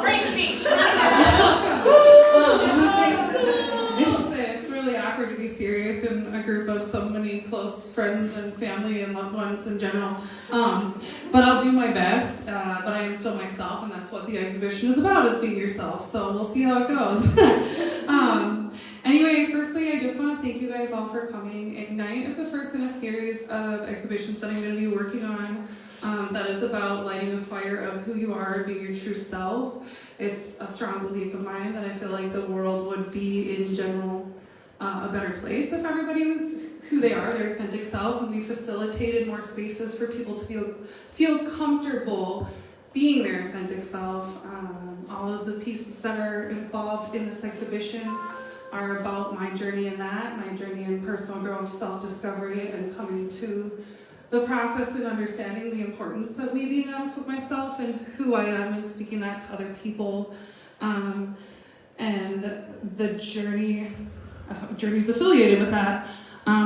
Great speech. It's really awkward to be serious in a group of so many close friends and family and loved ones in general. But I'll do my best, but I am still myself, and that's what the exhibition is about, is being yourself. So we'll see how it goes. Anyway, firstly, I just want to thank you guys all for coming. Ignite is the first in a series of exhibitions that I'm going to be working on that is about lighting a fire of who you are, being your true self. It's a strong belief of mine that I feel like the world would be, in general, a better place if everybody was who they are, their authentic self, and we facilitated more spaces for people to feel comfortable being their authentic self. All of the pieces that are involved in this exhibition are about my journey in that, my journey in personal growth, self-discovery, and coming to the process and understanding the importance of me being honest with myself and who I am, and speaking that to other people. And the journey's affiliated with that.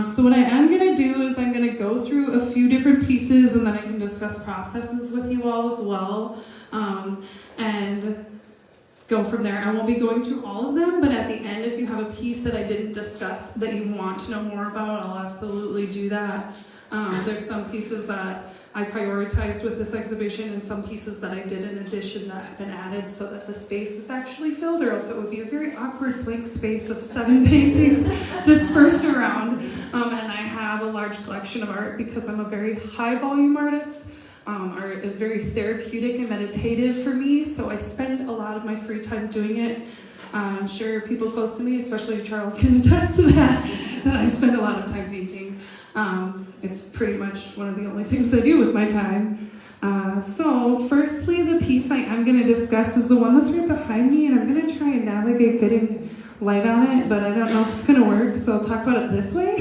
So what I am going to do is I'm going to go through a few different pieces, and then I can discuss processes with you all as well, and go from there. I won't be going through all of them, but at the end, if you have a piece that I didn't discuss that you want to know more about, I'll absolutely do that. There's some pieces that I prioritized with this exhibition, and some pieces that I did in addition that have been added so that the space is actually filled, or else it would be a very awkward blank space of 7 paintings dispersed around. And I have a large collection of art because I'm a very high volume artist. Art is very therapeutic and meditative for me, so I spend a lot of my free time doing it. I'm sure people close to me, especially Charles, can attest to that I spend a lot of time painting. It's pretty much one of the only things I do with my time. So firstly, the piece I am going to discuss is the one that's right behind me, and I'm going to try and navigate getting light on it, but I don't know if it's going to work, so I'll talk about it this way.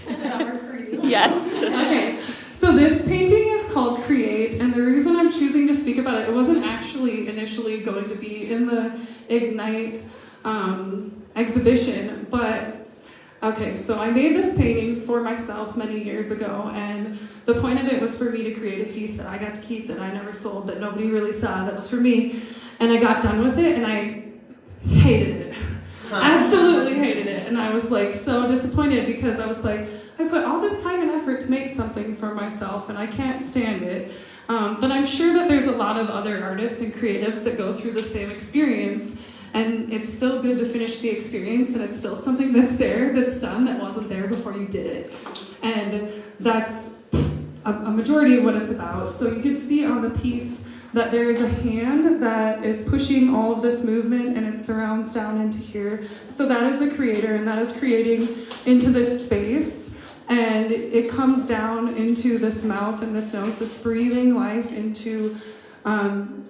Does that work for you? Yes. Okay, so this painting is called Create, and the reason I'm choosing to speak about it wasn't actually initially going to be in the Ignite exhibition, but okay, so I made this painting for myself many years ago, and the point of it was for me to create a piece that I got to keep, that I never sold, that nobody really saw, that was for me. And I got done with it, and I hated it. Absolutely hated it. And I was like so disappointed, because I was like, I put all this time and effort to make something for myself, and I can't stand it. But I'm sure that there's a lot of other artists and creatives that go through the same experience. And it's still good to finish the experience, and it's still something that's there, that's done, that wasn't there before you did it. And that's a majority of what it's about. So you can see on the piece that there is a hand that is pushing all of this movement, and it surrounds down into here. So that is the creator, and that is creating into the space. And it comes down into this mouth and this nose, this breathing life into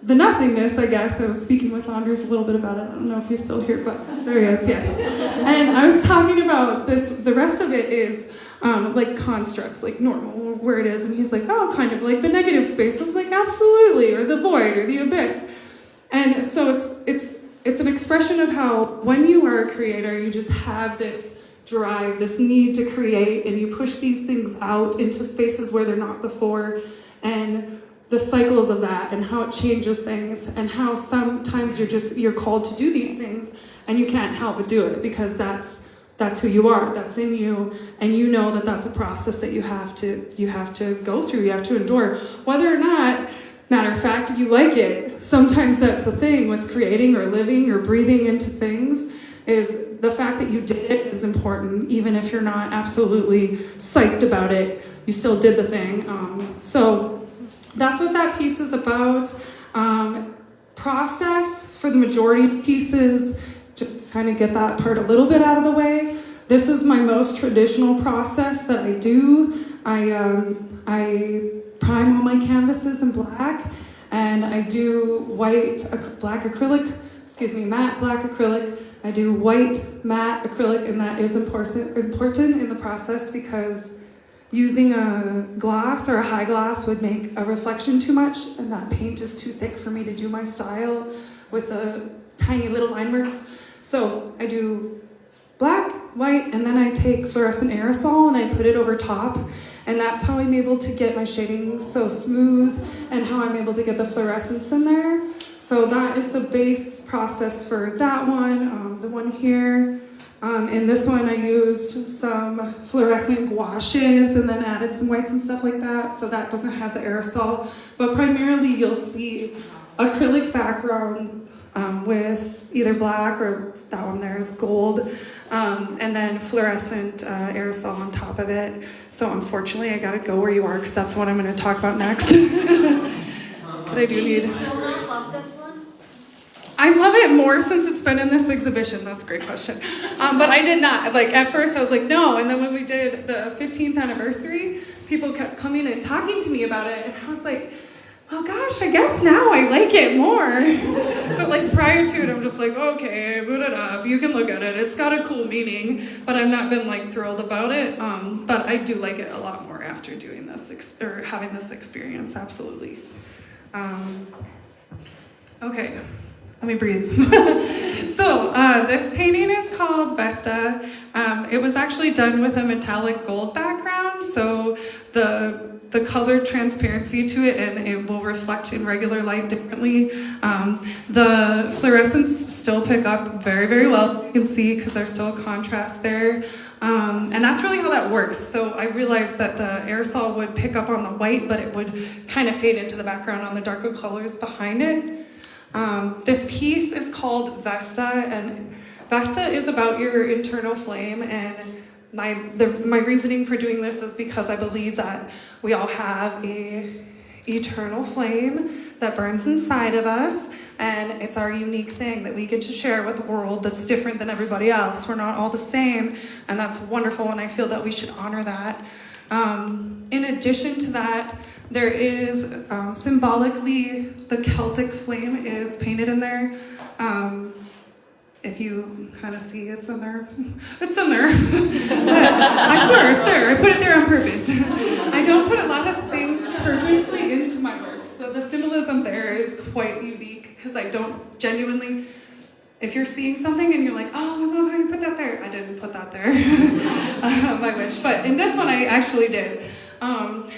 the nothingness, I guess. I was speaking with Anders a little bit about it. I don't know if he's still here, but there he is, yes. And I was talking about this, the rest of it is like constructs, like normal, where it is. And he's like, oh, kind of like the negative space. I was like, absolutely, or the void, or the abyss. And so it's an expression of how when you are a creator, you just have this drive, this need to create, and you push these things out into spaces where they're not before. And the cycles of that, and how it changes things, and how sometimes you're called to do these things, and you can't help but do it, because that's who you are, that's in you, and you know that that's a process that you have to go through, you have to endure, whether or not, matter of fact, you like it. Sometimes that's the thing with creating or living or breathing into things, is the fact that you did it is important. Even if you're not absolutely psyched about it, you still did the thing. So that's what that piece is about. Process for the majority of pieces, just kind of get that part a little bit out of the way. This is my most traditional process that I do. I prime all my canvases in black, and I do matte black acrylic. I do white matte acrylic, and that is important in the process, because using a glass or a high glass would make a reflection too much, and that paint is too thick for me to do my style with the tiny little line works. So I do black, white, and then I take fluorescent aerosol and I put it over top, and that's how I'm able to get my shading so smooth and how I'm able to get the fluorescence in there. So that is the base process for that one, the one here. In this one I used some fluorescent gouaches and then added some whites and stuff like that, so that doesn't have the aerosol. But primarily you'll see acrylic background with either black or that one there is gold, and then fluorescent aerosol on top of it. So unfortunately I gotta go where you are because that's what I'm gonna talk about next. But I do need... Do you still not love this one? I love it more since it's been in this exhibition. That's a great question. But I did not. Like, at first I was like, no. And then when we did the 15th anniversary, people kept coming and talking to me about it. And I was like, oh gosh, I guess now I like it more. But like prior to it, I'm just like, okay, put it up. You can look at it. It's got a cool meaning. But I've not been like thrilled about it. But I do like it a lot more after doing this, or having this experience, absolutely. Okay. Let me breathe. So this painting is called Vesta. It was actually done with a metallic gold background, so the color transparency to it, and it will reflect in regular light differently. The fluorescents still pick up very, very well, you can see, because there's still a contrast there. And that's really how that works. So I realized that the aerosol would pick up on the white, but it would kind of fade into the background on the darker colors behind it. This piece is called Vesta, and Vesta is about your internal flame, and my reasoning for doing this is because I believe that we all have a eternal flame that burns inside of us, and it's our unique thing that we get to share with the world that's different than everybody else. We're not all the same, and that's wonderful, and I feel that we should honor that. In addition to that, there is symbolically the Celtic flame is painted in there. If you kind of see, it's in there. It's in there. I swear it's there. I put it there on purpose. I don't put a lot of things purposely into my work, so the symbolism there is quite unique because I don't genuinely. If you're seeing something and you're like, oh, I love how you put that there, I didn't put that there. I wish. But in this one, I actually did.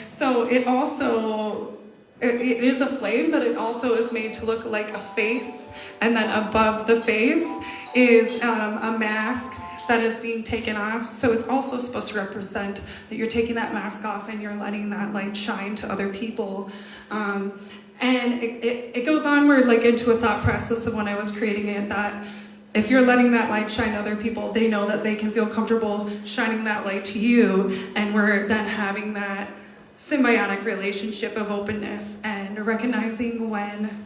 So it also, it is a flame, but it also is made to look like a face. And then above the face is a mask that is being taken off. So it's also supposed to represent that you're taking that mask off and you're letting that light shine to other people. And it goes on where, like, into a thought process of when I was creating it, that if you're letting that light shine to other people, they know that they can feel comfortable shining that light to you, and we're then having that symbiotic relationship of openness and recognizing when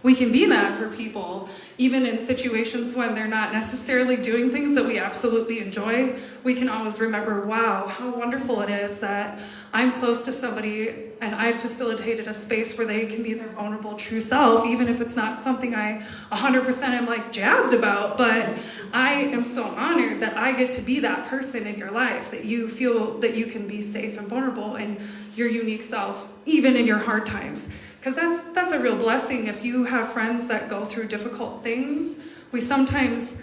we can be that for people, even in situations when they're not necessarily doing things that we absolutely enjoy. We can always remember, wow, how wonderful it is that I'm close to somebody and I've facilitated a space where they can be their vulnerable true self, even if it's not something I 100% am like jazzed about, but I am so honored that I get to be that person in your life, that you feel that you can be safe and vulnerable in your unique self, even in your hard times. Because that's a real blessing. If you have friends that go through difficult things, we sometimes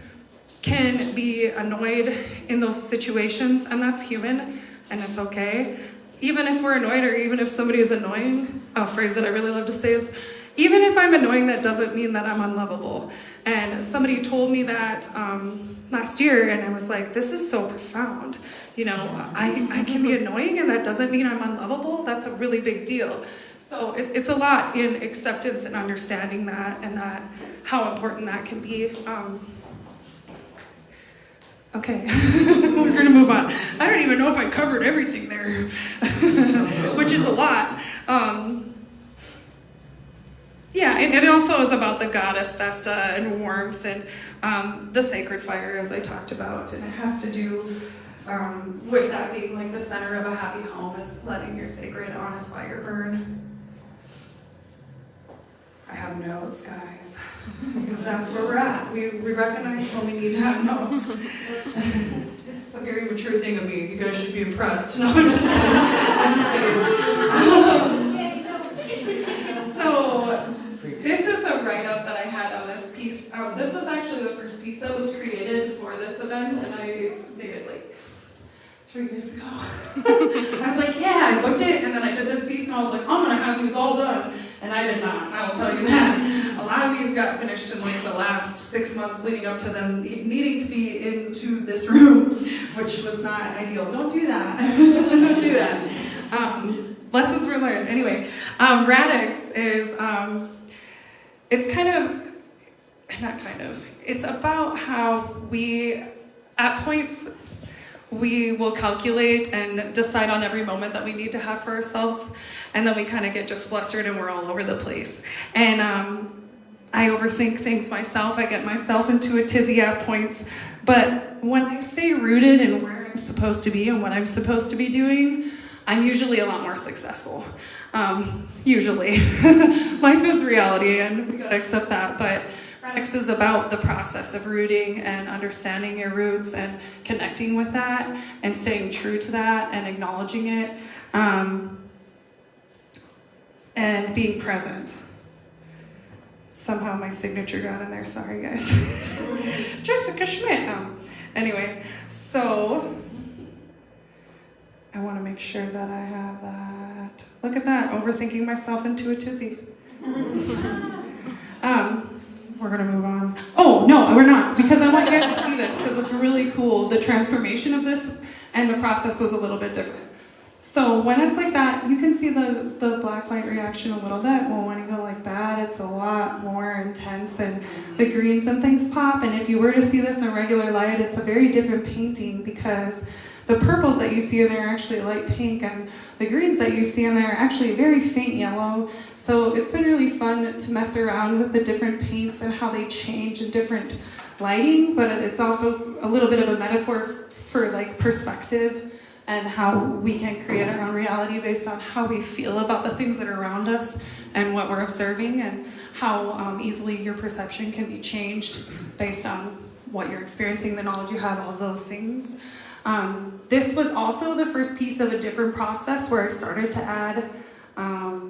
can be annoyed in those situations, and that's human, and it's okay. Even if we're annoyed, or even if somebody is annoying, a phrase that I really love to say is, even if I'm annoying, that doesn't mean that I'm unlovable. And somebody told me that last year, and I was like, this is so profound. You know, I can be annoying, and that doesn't mean I'm unlovable. That's a really big deal. So it's a lot in acceptance and understanding that, and that how important that can be. Okay, we're gonna move on. I don't even know if I covered everything there, which is a lot. Yeah, and it also is about the goddess Vesta and warmth and the sacred fire, as I talked about, and it has to do with that being like the center of a happy home, is letting your sacred, honest fire burn. I have notes, guys, because that's where we're at. We recognize when we need to have notes. It's a very mature thing of me. You guys should be impressed. No, I'm just kidding. So this is a write-up that I had on this piece. This was actually the first piece that was created for for this event, and I made it like 3 years ago. I was like, yeah, I booked it, and then I did this piece, and I was like, I'm gonna have these all done. And I did not, I will tell you that. A lot of these got finished in like the last 6 months leading up to them needing to be into this room, which was not ideal. Don't do that. Don't do that. Lessons were learned. Anyway, Radix is, it's about how we, at points, we will calculate and decide on every moment that we need to have for ourselves, and then we kind of get just flustered and we're all over the place. And I overthink things myself. I get myself into a tizzy at points. But when I stay rooted in where I'm supposed to be and what I'm supposed to be doing, I'm usually a lot more successful. Usually. Life is reality, and we gotta accept that. But Radix is about the process of rooting and understanding your roots and connecting with that and staying true to that and acknowledging it, and being present. Somehow my signature got in there, sorry guys. Jessica Schmidt. Anyway, so I want to make sure that I have that. Look at that, overthinking myself into a tizzy. We're gonna move on. Oh, no, we're not, because I want you guys to see this, because it's really cool. The transformation of this and the process was a little bit different. So when it's like that, you can see the black light reaction a little bit. Well, when you go like that, it's a lot more intense, and the greens and things pop. And if you were to see this in a regular light, it's a very different painting, because the purples that you see in there are actually light pink, and the greens that you see in there are actually very faint yellow. So it's been really fun to mess around with the different paints and how they change in different lighting, but it's also a little bit of a metaphor for like perspective and how we can create our own reality based on how we feel about the things that are around us and what we're observing, and how easily your perception can be changed based on what you're experiencing, the knowledge you have, all of those things. This was also the first piece of a different process where I started to add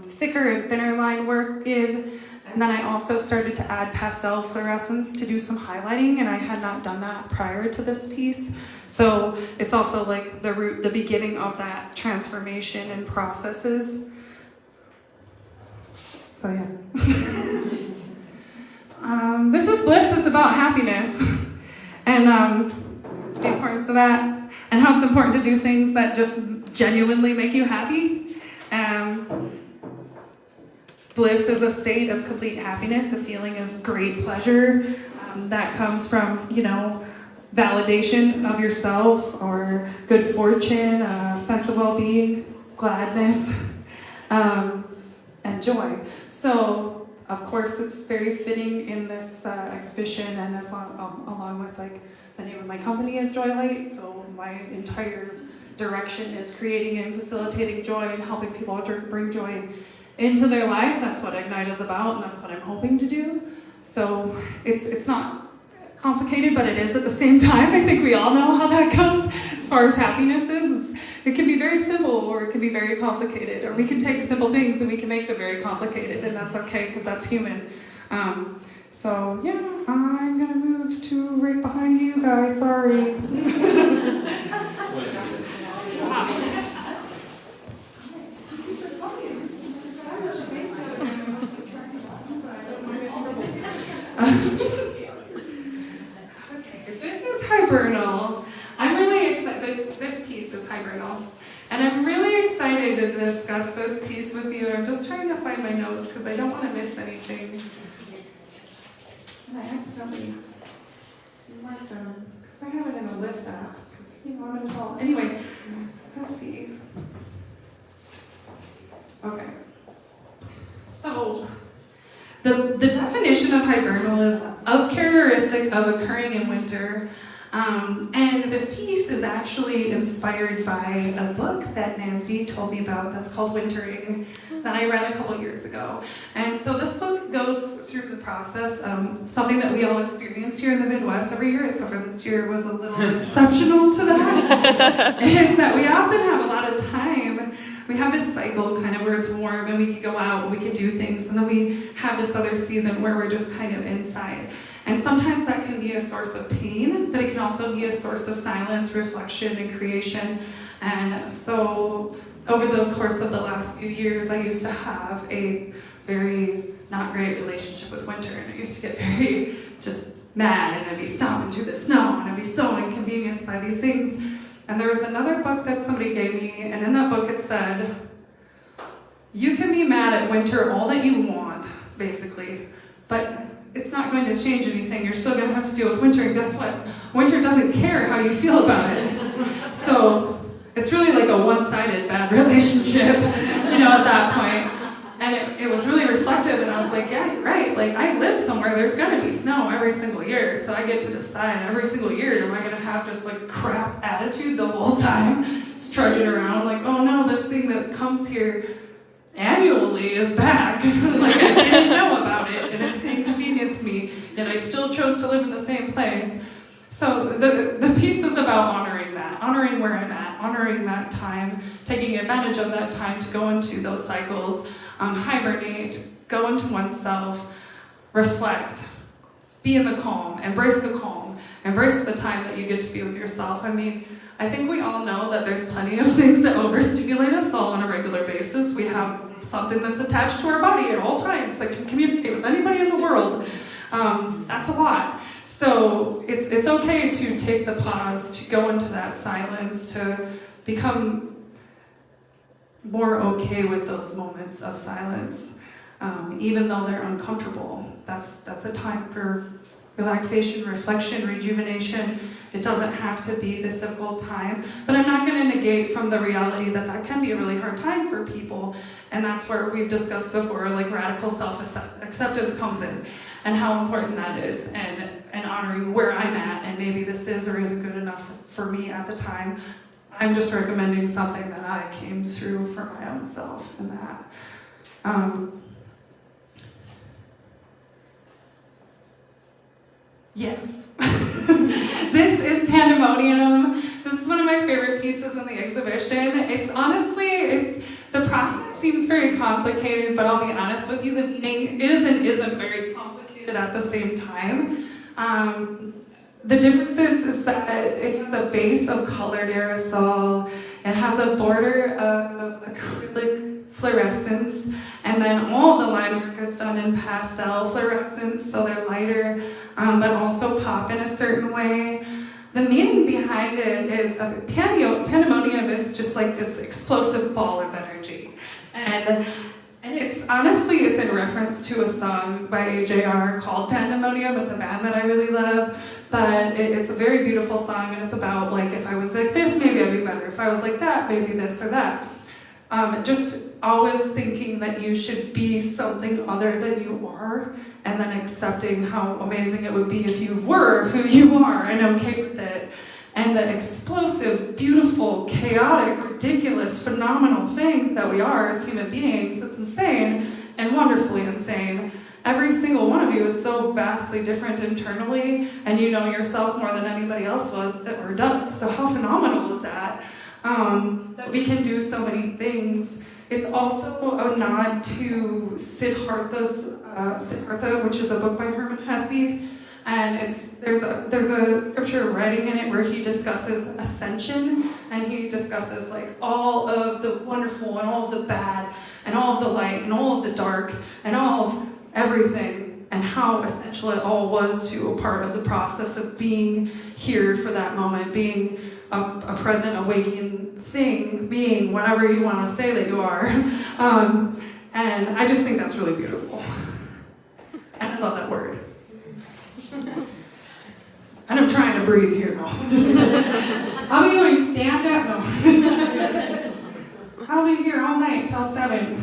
thicker and thinner line work in, and then I also started to add pastel fluorescence to do some highlighting, and I had not done that prior to this piece. So it's also like the beginning of that transformation and processes. So yeah. This is Bliss. It's about happiness, and the importance of that, and how it's important to do things that just genuinely make you happy. Bliss is a state of complete happiness, a feeling of great pleasure that comes from, validation of yourself, or good fortune, a sense of well-being, gladness, and joy. So, of course, it's very fitting in this exhibition, and along with like the name of my company is Joylight. So my entire direction is creating and facilitating joy and helping people bring joy into their life. That's what Ignite is about, and that's what I'm hoping to do. So it's not complicated, but it is at the same time. I think we all know how that goes as far as happiness is. It can be very simple, or it can be very complicated, or we can take simple things and we can make them very complicated, and that's okay, because that's human. So yeah, I'm gonna move to right behind you guys, sorry. Hibernal. I'm really excited. This piece is Hibernal, and I'm really excited to discuss this piece with you. I'm just trying to find my notes because I don't want to miss anything. And I accidentally marked them because I have it in a list app. Because I'm in a call. Anyway, let's see. Okay. So the definition of hibernal is of characteristic of occurring in winter. And this piece is actually inspired by a book that Nancy told me about that's called Wintering that I read a couple years ago. And so this book goes through the process, something that we all experience here in the Midwest every year, except for this year was a little exceptional to that, is that we often have a lot of time we have this cycle kind of where it's warm and we can go out and we can do things, and then we have this other season where we're just kind of inside. And sometimes that can be a source of pain, but it can also be a source of silence, reflection, and creation. And so over the course of the last few years, I used to have a very not great relationship with winter, and I used to get very just mad, and I'd be stomping through the snow, and I'd be so inconvenienced by these things. And there was another book that somebody gave me, and in that book it said, you can be mad at winter all that you want, basically, but it's not going to change anything. You're still going to have to deal with winter, and guess what? Winter doesn't care how you feel about it. So it's really like a one-sided bad relationship, at that point. And it was really reflective, and I was like, yeah, you're right. Like, I live somewhere, there's gonna be snow every single year, so I get to decide every single year, am I gonna have just like crap attitude the whole time, trudging around like, oh no, this thing that comes here annually is back. Like, I didn't know about it, and it's inconvenienced me, and I still chose to live in the same place. So the piece is about honoring that, honoring where I'm at, honoring that time, taking advantage of that time to go into those cycles, hibernate, go into oneself, reflect, be in the calm, embrace the time that you get to be with yourself. I mean, I think we all know that there's plenty of things that overstimulate us all on a regular basis. We have something that's attached to our body at all times that can communicate with anybody in the world. That's a lot. So it's okay to take the pause, to go into that silence, to become more okay with those moments of silence, even though they're uncomfortable. That's a time for relaxation, reflection, rejuvenation. It doesn't have to be this difficult time, but I'm not going to negate from the reality that can be a really hard time for people, and that's where we've discussed before, like radical self-acceptance comes in, and how important that is, and honoring where I'm at, and maybe this is or isn't good enough for me at the time. I'm just recommending something that I came through for my own self in that. Yes. This is Pandemonium. This is one of my favorite pieces in the exhibition. The process seems very complicated, but I'll be honest with you, the meaning is and isn't very complicated at the same time. The difference is that it has a base of colored aerosol, it has a border of acrylic fluorescence, and then all the line work is done in pastel fluorescence, so they're lighter, but also pop in a certain way. The meaning behind it is pandemonium is just like this explosive ball of energy, and it's in reference to a song by AJR called Pandemonium. It's a band that I really love, but it's a very beautiful song, and it's about like, if I was like this, maybe I'd be better. If I was like that, maybe this or that. Just always thinking that you should be something other than you are, and then accepting how amazing it would be if you were who you are and okay with it. And the explosive, beautiful, chaotic, ridiculous, phenomenal thing that we are as human beings, it's insane and wonderfully insane. Every single one of you is so vastly different internally, and you know yourself more than anybody else does. So how phenomenal is that? That we can do so many things. It's also a nod to Siddhartha, which is a book by Hermann Hesse, and there's a scripture writing in it where he discusses ascension, and he discusses like all of the wonderful and all of the bad and all of the light and all of the dark and all of everything, and how essential it all was to a part of the process of being here for that moment, being a present, awakening thing, being whatever you want to say that you are. And I just think that's really beautiful. And I love that word. And I'm trying to breathe here now. I'll be doing stand-up now. I'll be here all night till 7.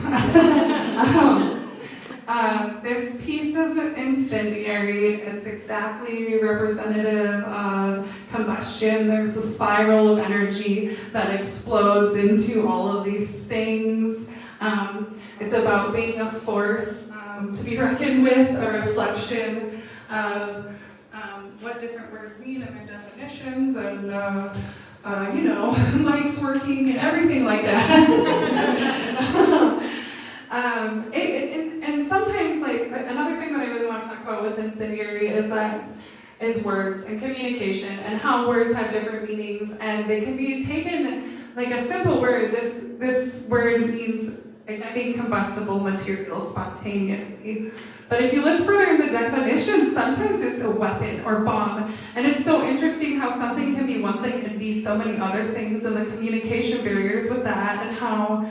This piece is incendiary. It's exactly representative of combustion. There's a spiral of energy that explodes into all of these things. It's about being a force to be reckoned with, a reflection of what different words mean and their definitions, and mics working and everything like that. And sometimes, like, another thing that I really want to talk about with incendiary is words and communication and how words have different meanings, and they can be taken like a simple word. This word means igniting combustible material spontaneously. But if you look further in the definition, sometimes it's a weapon or bomb. And it's so interesting how something can be one thing and be so many other things, and the communication barriers with that, and how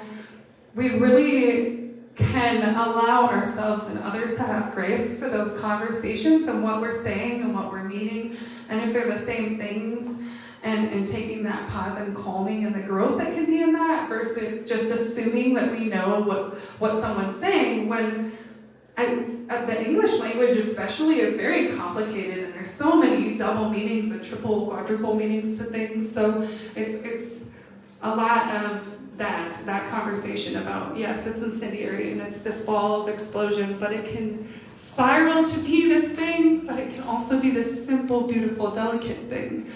we really can allow ourselves and others to have grace for those conversations and what we're saying and what we're meaning, and if they're the same things, and taking that pause and calming and the growth that can be in that, versus just assuming that we know what someone's saying, when the English language especially is very complicated, and there's so many double meanings and triple, quadruple meanings to things. So it's a lot of that conversation about, yes, it's incendiary and it's this ball of explosion, but it can spiral to be this thing, but it can also be this simple, beautiful, delicate thing.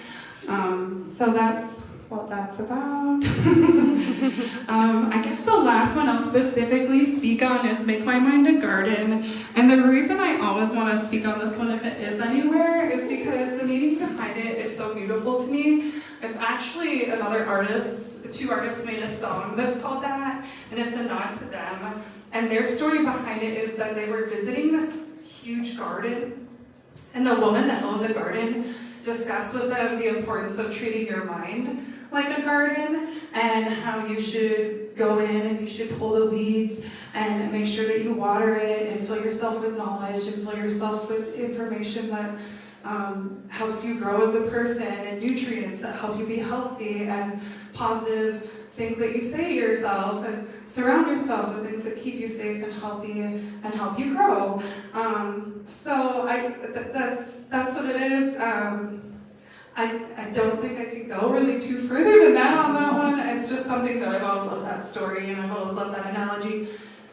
So that's what that's about. I guess the last one I'll specifically speak on is Make My Mind a Garden. And the reason I always want to speak on this one, if it is anywhere, is because the meaning behind it is so beautiful to me. It's actually another artist, two artists made a song that's called that, and it's a nod to them. And their story behind it is that they were visiting this huge garden, and the woman that owned the garden discussed with them the importance of treating your mind like a garden, and how you should go in and you should pull the weeds and make sure that you water it and fill yourself with knowledge and fill yourself with information that helps you grow as a person, and nutrients that help you be healthy, and positive things that you say to yourself, and surround yourself with things that keep you safe and healthy and help you grow. So that's what it is. I don't think I could go really too further than that on that one. It's just something that I've always loved, that story, and I've always loved that analogy.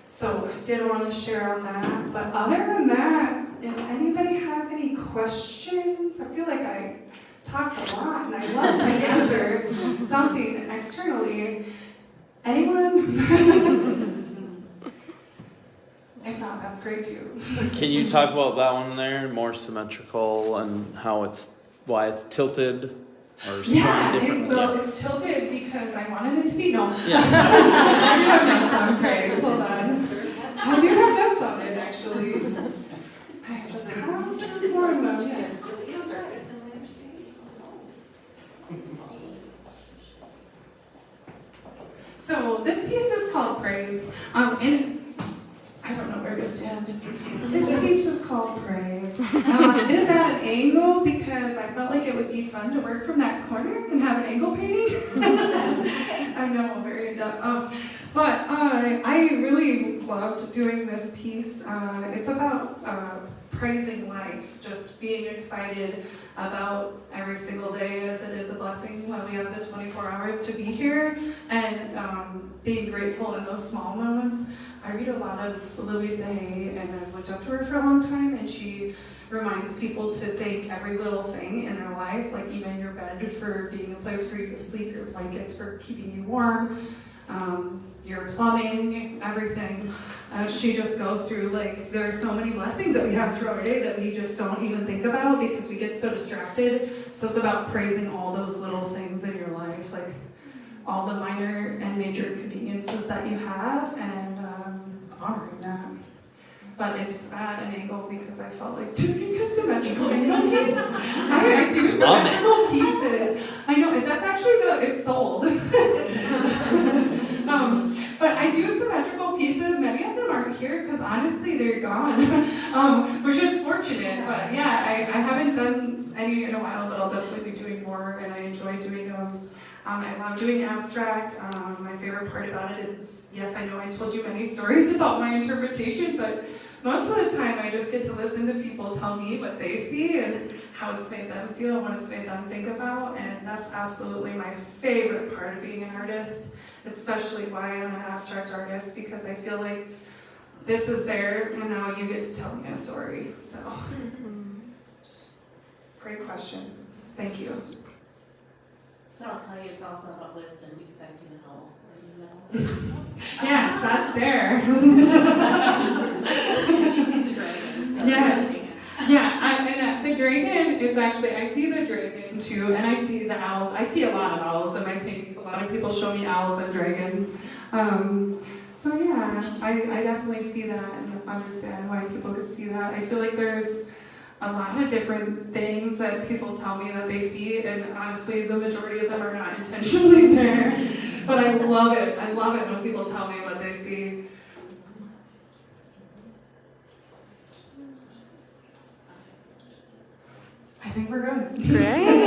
So I did want to share on that. But other than that, if anybody has any questions, I feel like I talked a lot and I'd love to answer something externally. Anyone? If not, that's great too. Can you talk about that one there, more symmetrical, and why it's tilted or strung differently? It's tilted because I wanted it to be notes. Yeah. I do have notes on praise. Hold on. I do have notes on it, actually. I just have to warn them. Yes. So this piece is called Praise. And I don't know where to stand. This piece is called Praise. It is at an angle because I felt like it would be fun to work from that corner and have an angle painting. I know, very in-depth. But I really loved doing this piece. It's about praising life, just being excited about every single day as it is a blessing when we have the 24 hours to be here, and being grateful in those small moments. I read a lot of Louise Hay, and I've looked up to her for a long time, and she reminds people to thank every little thing in their life, like even your bed for being a place for you to sleep, your blankets for keeping you warm, your plumbing, everything. She just goes through, like, there are so many blessings that we have throughout our day that we just don't even think about because we get so distracted. So it's about praising all those little things in your life, like all the minor and major conveniences that you have, and honoring that. But it's at an angle because I felt like doing a symmetrical angle piece. I do symmetrical pieces. I know, that's actually it's sold. But I do symmetrical pieces. Many of them aren't here because honestly they're gone, which is fortunate. But yeah, I haven't done any in a while, but I'll definitely be doing more, and I enjoy doing them. I love doing abstract. My favorite part about it is, yes, I know I told you many stories about my interpretation, but most of the time I just get to listen to people tell me what they see and how it's made them feel, what it's made them think about, and that's absolutely my favorite part of being an artist, especially why I'm an abstract artist, because I feel like this is there, and now you get to tell me a story. So, great question. Thank you. So I'll tell you, it's also about wisdom because I see an owl in the middle. Yes, that's there. She sees a dragon. So Yes. Yeah, the dragon is actually, I see the dragon too, and I see the owls. I see a lot of owls in my paintings. A lot of people show me owls and dragons. So yeah, I definitely see that and understand why people could see that. I feel like there's a lot of different things that people tell me that they see, and honestly, the majority of them are not intentionally there. But I love it. I love it when people tell me what they see. I think we're good. Great.